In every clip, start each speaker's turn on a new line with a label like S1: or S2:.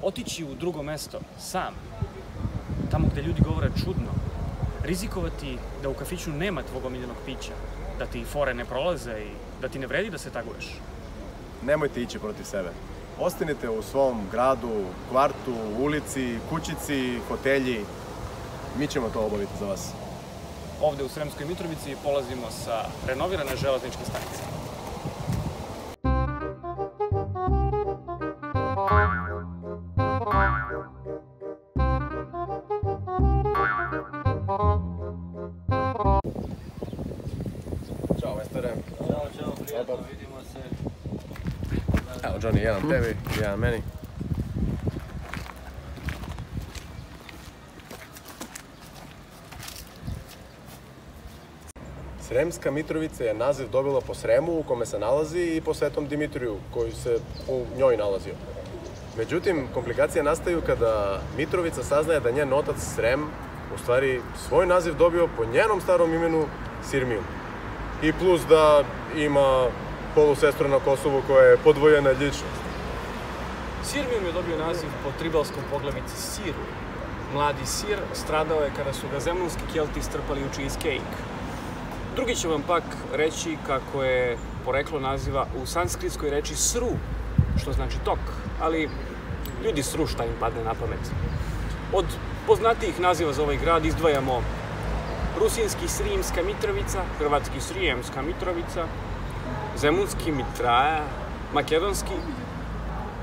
S1: otići u drugo mesto, sam, tamo gde ljudi govore čudno, rizikovati da u kafiću nema tvog omiljenog pića, da ti fore ne prolaze i da ti ne vredi da se taguješ.
S2: Nemojte ići protiv sebe. Ostanite u svom gradu, kvartu, ulici, kućici, fotelji. Mi ćemo to obaviti za vas.
S1: Ovde u Sremskoj Mitrovici polazimo sa renovirane železničke stanice.
S2: Ćao, majstore.
S3: Ćao, prijatno, vidimo se.
S2: Evo, Johnny, jedan tebi, jedan meni. Sremska Mitrovica je naziv dobila po Sremu u kome se nalazi i po Svetom Dimitriju koji se u njoj nalazio. Međutim, komplikacije nastaju kada Mitrovica saznaje da njen otac Srem u stvari svoj naziv dobio po njenom starom imenu Sirmijum. I plus da ima polusestru na Kosovu koja je podvojena ličnost.
S1: Sirmijum je dobio naziv po tribalskom poglavici Siru. Mladi Sir stradao je kada su ga zemunski Kelti strpali u cheesecake. Drugi će vam pak reći kako je poreklo naziva u sanskritskoj reči sru, što znači tok, ali ljudi sru šta im padne na pamet. Od poznatijih naziva za ovaj grad izdvajamo rusinski Srijemska Mitrovica, hrvatski Srijemska Mitrovica, zemunski Mitraja, makedonski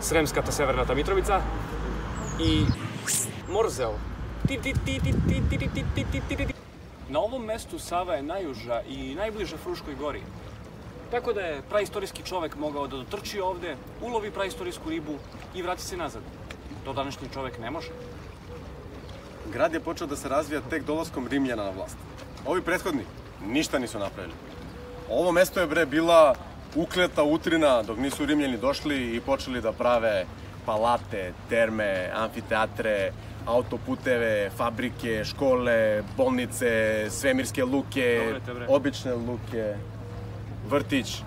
S1: Sremska ta Severnata Mitrovica i Morzeo. Na ovom mestu Sava je najuža i najbliža Fruškoj gori. Tako da je praistorijski čovek mogao da dotrči ovde, ulovi praistorijsku ribu i vrati se nazad. To današnji čovek ne može.
S2: Grad je počeo da se razvija tek dolaskom Rimljana na vlast. Ovi prethodni ništa nisu napravili. Ovo mesto je bila ukleta utrina dok nisu Rimljani došli i počeli da prave palate, terme, amfiteatre, autoputeve, fabrike, škole, bolnice, svemirske luke, obične luke, vrtić.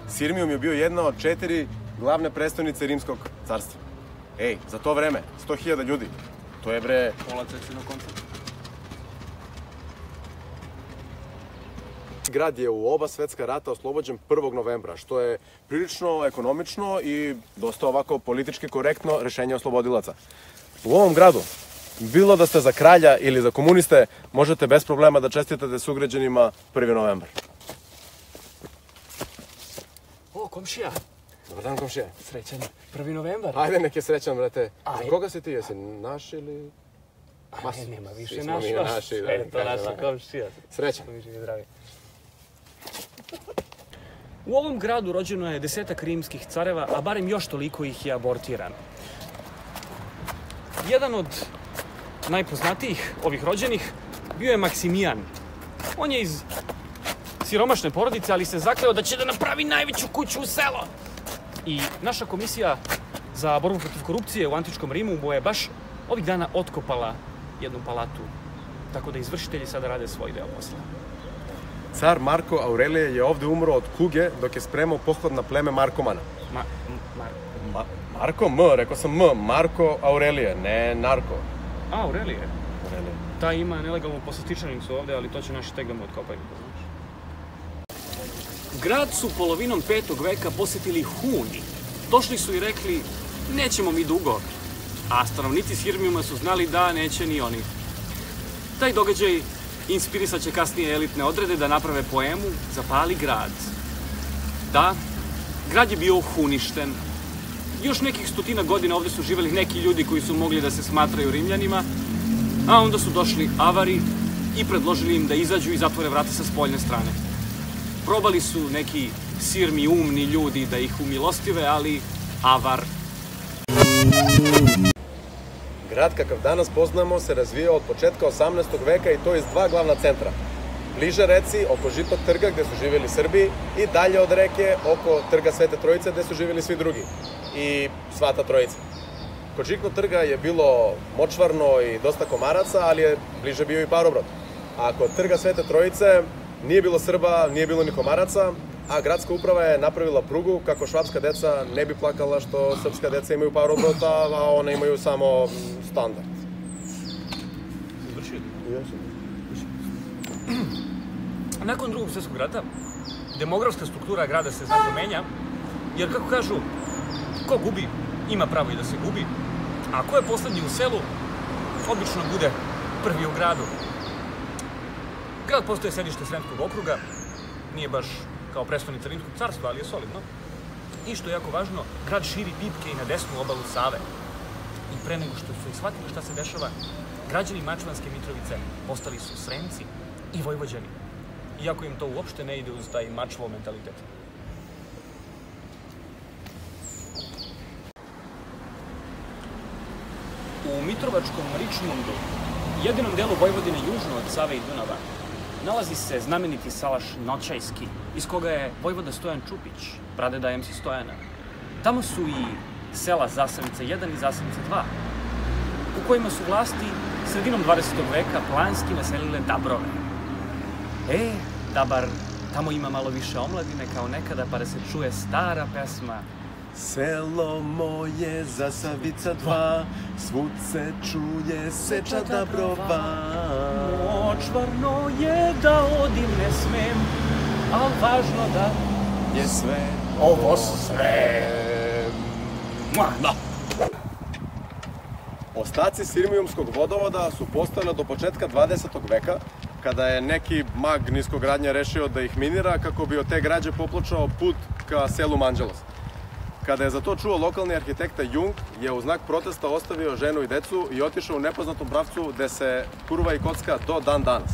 S2: Sirmijum je bio jedna od 4 glavne prestonice Rimskog carstva. Za to vreme, 100.000 ljudi. To je
S1: pola Cecinog koncerta.
S2: Grad je u oba svetska rata oslobođen 1. novembra, što je prilično ekonomično i dosta ovako politički korektno rešenje oslobodilaca. U ovom gradu, bilo da ste za kralja ili za komuniste, možete bez problema da čestitate sugrađanima 1. novembar.
S1: O, komšija!
S2: Dobar dan, komšija.
S1: Srećan 1. novembar.
S2: Ajde, nek je srećan, brate. Koga si ti? Jesi naš ili...
S1: Nema više
S2: Svi smo mi naši.
S1: To naša komšija.
S2: Srećan.
S1: U ovom gradu rođeno je 10-ak rimskih careva, a barem još toliko ih je abortirano. Jedan od najpoznatijih ovih rođenih bio je Maksimijan. On je iz siromašne porodice, ali se zakleo da će da napravi najveću kuću u selo. I naša komisija za borbu protiv korupcije u antičkom Rimu mu je baš ovih dana otkopala jednu palatu, tako da izvršitelji sada rade svoj deo posla.
S2: Car Marko Aurelije je ovde umro od kuge dok je spremao pohod na pleme Markomana. Marko M, rekao sam M, Marko Aurelije, ne narko.
S1: Aurelije? Aurelije. Ta ima nelegalnu posetičanicu ovde, ali to će naši tek da mu otkopaju, znaš. Grad su polovinom 5. veka posetili Huni. Došli su i rekli, nećemo mi dugo. A stanovnici Sirmijuma su znali da neće ni oni. Taj događaj inspirisat će kasnije elitne odrede da naprave poemu Zapali grad. Da, grad je bio uništen. Još nekih 100 godina ovde su živeli neki ljudi koji su mogli da se smatraju Rimljanima, a onda su došli Avari i predložili im da izađu i zatvore vrata sa spoljne strane. Probali su neki Sirmi umni ljudi da ih umilostive, ali Avar.
S2: Grad kakav danas poznamo se razvijao od početka 18. veka i to iz 2 glavna centra. Bliže reci, oko Žitnog trga gde su živjeli Srbi i dalje od reke oko trga Svete Trojice gde su živjeli svi drugi i Svata Trojica. Kod Žitnog trga je bilo močvarno i dosta komaraca, ali je bliže bio i Parobrod. A kod trga Svete Trojice nije bilo Srba, nije bilo ni komaraca, a gradska uprava je napravila prugu kako švapska deca ne bi plakala što srpska deca imaju par obrota, a one imaju samo standard.
S1: Završio? Nakon Drugog svjetskog rata, demografska struktura grada se znatno menja, jer kako kažu, ko gubi, ima pravo i da se gubi, a ko je poslednji u selu, obično bude prvi u gradu. Grad postaje sedište Sremskog okruga, nije baš kao prestonica Rimskog carstva, ali je solidno. I što je jako važno, grad širi pipke i na desnu obalu Save. I pre nego što su i shvatili šta se dešava, građani Mačvanske Mitrovice postali su Sremci i Vojvođani. Iako im to uopšte ne ide uz taj Mačvov mentalitet. U Mitrovačkom Ričmundu, jedinom delu Vojvodine južno od Save i Dunava, nalazi se znameniti salaš Noćajski, iz koga je vojvoda Stojan Čupić, pradeda MC Stojana. Tamo su i sela Zasavica 1 i Zasavica 2, u kojima su vlasti sredinom 20. veka planski naselile Dabrove. Da bar tamo ima malo više omladine kao nekada, pa da se čuje stara pesma.
S2: Selo moje Zasavica 2, svud se čuje seča Dabrova.
S1: Močvarno je da odim ne smem, al važno da
S2: je sve
S1: ovo sve. Da.
S2: Ostaci Sirmijumskog vodovoda su postojali do početka 20. veka, kada je neki mag niskogradnja rešio da ih minira kako bi od te građe popločao put ka selu Manđelos. Kada je za to čuo lokalni arhitekta Jung, je u znak protesta ostavio ženu i decu i otišao u nepoznatom pravcu gde se kurva i kocka do dan danas.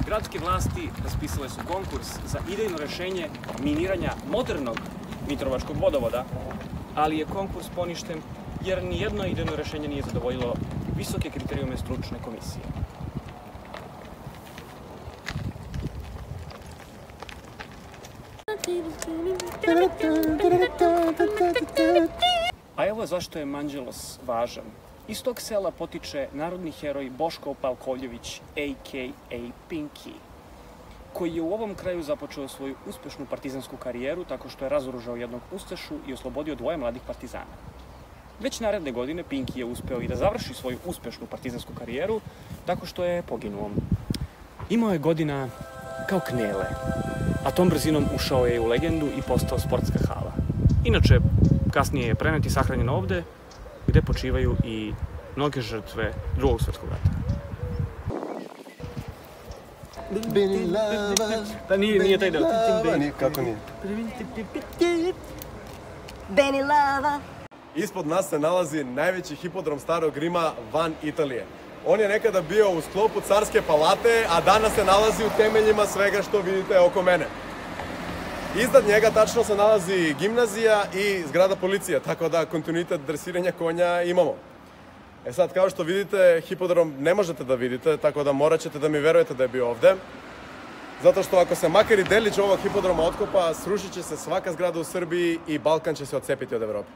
S1: Gradske vlasti raspisale su konkurs za idejno rešenje miniranja modernog Mitrovačkog vodovoda, ali je konkurs poništen jer nijedno idejno rešenje nije zadovoljilo visoke kriterijume stručne komisije. A evo zašto je Manđelos važan. Iz tog sela potiče narodni heroj Boško Palkovljević, a.k.a. Pinky, koji je u ovom kraju započeo svoju uspešnu partizansku karijeru tako što je razoružao jednog ustašu i oslobodio 2 mladih partizana. Već naredne godine Pinky je uspeo i da završi svoju uspešnu partizansku karijeru tako što je poginuo. Imao je godina kao knele, a tom brzinom ušao je u legendu i postao sportska hala. Inače, kasnije je prenet i sahranjen ovde, gde počivaju i mnoge žrtve Drugog svjetskog rata. Pa nije taj deo.
S2: Kako nije?
S4: Beni lava.
S2: Ispod nas se nalazi najveći hipodrom Starog Rima van Italije. On je nekada bio u sklopu carske palate, a danas se nalazi u temeljima svega što vidite oko mene. Iznad njega tačno se nalazi gimnazija i zgrada policije, tako da kontinuitet dresiranja konja imamo. E sad, kao što vidite, hipodrom ne možete da vidite, tako da morat ćete da mi verujete da je bio ovde. Zato što ako se makar i delić ovog hipodroma otkopa, srušit će se svaka zgrada u Srbiji i Balkan će se odcepiti od Evrope.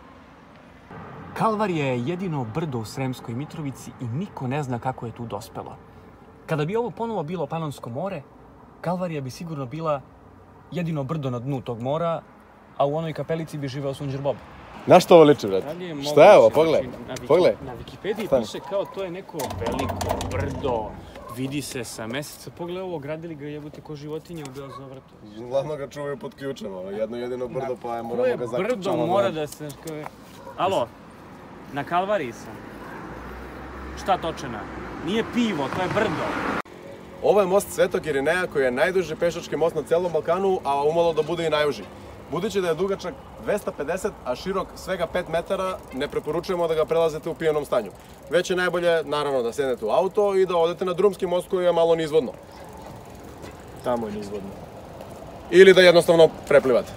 S1: Kalvarija je jedino brdo u Sremskoj Mitrovici i niko ne zna kako je tu dospelo. Kada bi ovo ponovo bilo Panonsko more, Kalvarija bi sigurno bila jedino brdo na dnu tog mora, a u onoj kapelici bi živeo Sunđer Bob.
S2: Na što ovo liči, brate? Šta je ovo? Pogledaj.
S1: Na Wikipediji piše kao to je neko veliko brdo. Vidi se sa meseca. Pogledaj ovo, gradili ga jebote ko životinje u Beozavrtu.
S2: Glavno ga čuvaju pod ključem, jedino brdo, pa moramo ga zaključamo.
S1: Brdo mora da se... Alo, na Kalvariji sam. Šta točena? Nije pivo, to je brdo.
S2: Ovo je most Svetog Irineja koji je najduži pešački most na celom Balkanu, a umalo da bude i najuži. Budući da je dugačak 250, a širok svega 5 metara, ne preporučujemo da ga prelazite u pijanom stanju. Već je najbolje, naravno, da sednete u auto i da odete na drumski most koji je malo nizvodno. Tamo je nizvodno. Ili da jednostavno preplivate.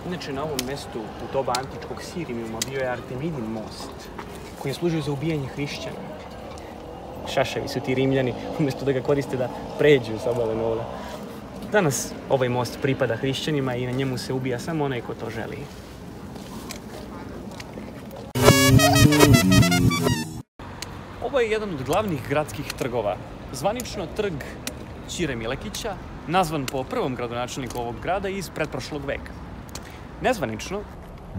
S1: Inače, na ovom mestu u doba antičkog Sirimijuma bio je Artemidin most, koji je služio za ubijanje hrišćana. Šaševi su ti Rimljani, umjesto da ga koriste da pređu s obale mora. Danas ovaj most pripada hrišćanima i na njemu se ubija samo onaj ko to želi. Ovo je jedan od glavnih gradskih trgova. Zvanično trg Ćire Milekića, nazvan po prvom gradonačelniku ovog grada iz pretprošlog veka. Nezvanično,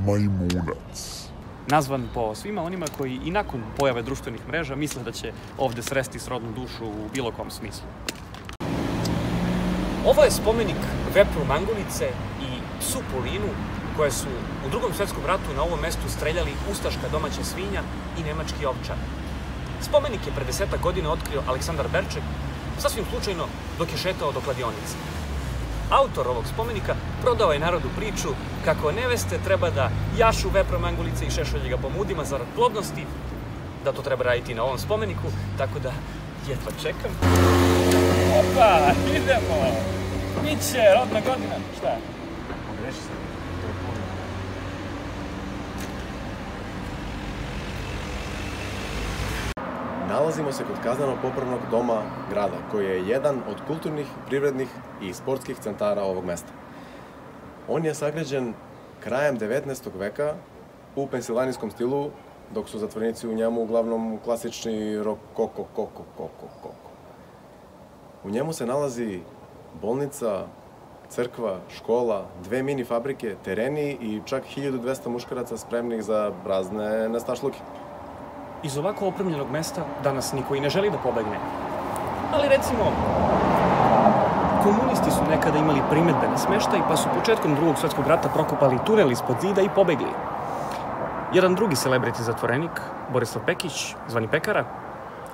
S5: Majmunac.
S1: nazvan po svima onima koji i nakon pojave društvenih mreža misle da će ovde sresti srodnu dušu u bilo kom smislu. Ovo je spomenik vepru Mangolice i psu Polinu, koje su u Drugom svetskom ratu na ovom mestu streljali ustaška domaća svinja i nemački ovčar. Spomenik je pre 10 godina otkrio Aleksandar Berček, sasvim slučajno dok je šetao do kladionice. Autor ovog spomenika prodao je narodu priču kako neveste treba da jašu vepra Mangolice i šešolje ga po mudima zarad plodnosti, da to treba raditi na ovom spomeniku, tako da jedva čekam. Opa, idemo! Biće rodna godina, šta? Pogreši se.
S2: Nalazimo se kod kazneno-popravnog doma grada, koji je jedan od kulturnih, privrednih i sportskih centara ovog mesta. On je sagrađen krajem 19. veka u pensilvanijskom stilu, dok su zatvorenici u njemu uglavnom klasični rokoko. U njemu se nalazi bolnica, crkva, škola, 2 mini fabrike, tereni i čak 1200 muškaraca spremnih za razne nestašluke.
S1: Iz ovako opremljenog mesta danas niko i ne želi da pobegne. Ali recimo, komunisti su nekada imali primedbe na smeštaj, pa su početkom Drugog svjetskog rata prokopali tunel ispod zida i pobegli. Jedan drugi celebrity zatvorenik, Borislav Pekić, zvani Pekara,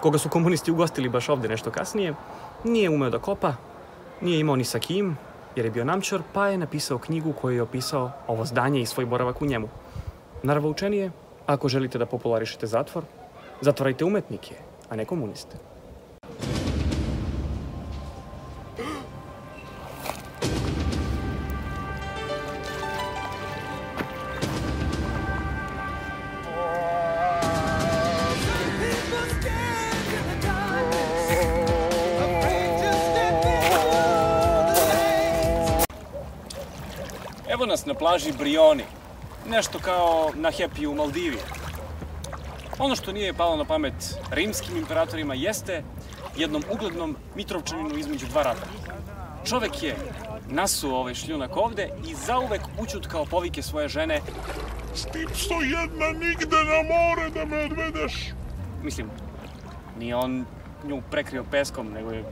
S1: koga su komunisti ugostili baš ovde nešto kasnije, nije umeo da kopa, nije imao ni sa kim, jer je bio namćor, pa je napisao knjigu koju je opisao ovo zdanje i svoj boravak u njemu. Naravoučenije, ako želite da popularišete zatvor, zatvarajte umetnike, a ne komuniste. Evo nas na plaži Brioni, nešto kao na Happy u Maldivi. Ono što nije palo na pamet rimskim imperatorima jeste jednom uglednom Mitrovčaninu između dva rata. Čovek je nasuo ovaj šljunak ovde i zauvek ućutkao povike svoje žene:
S5: S tim što jedna nigde na more da me odvedeš.
S1: Mislim, nije on nju prekrio peskom, nego je...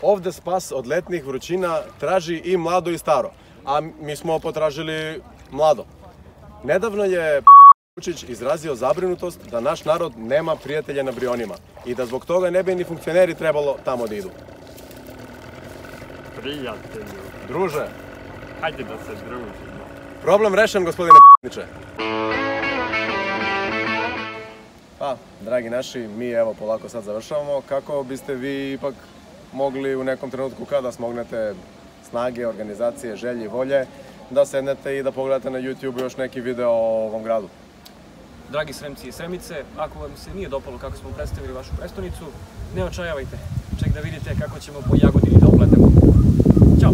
S2: Ovde spas od letnjih vrućina traži i mlado i staro, a mi smo potražili mlado. Nedavno je Vučić izrazio zabrinutost da naš narod nema prijatelja na Brionima i da zbog toga ne bi ni funkcioneri trebalo tamo da idu.
S6: Prijatelju,
S2: Druže,
S6: hajde da se družimo.
S2: problem rešen, gospodine p***niče. Pa, dragi naši, mi evo polako sad završavamo. Kako biste vi ipak mogli u nekom trenutku kada smognete snage, organizacije, želje i volje da sednete i da pogledate na YouTube još neki video o ovom gradu?
S1: Dragi Sremci i Sremice, ako vam se nije dopalo kako smo predstavili vašu prestonicu, ne očajavajte. Ček da vidite kako ćemo po Jagodini da opletemo. Ćao!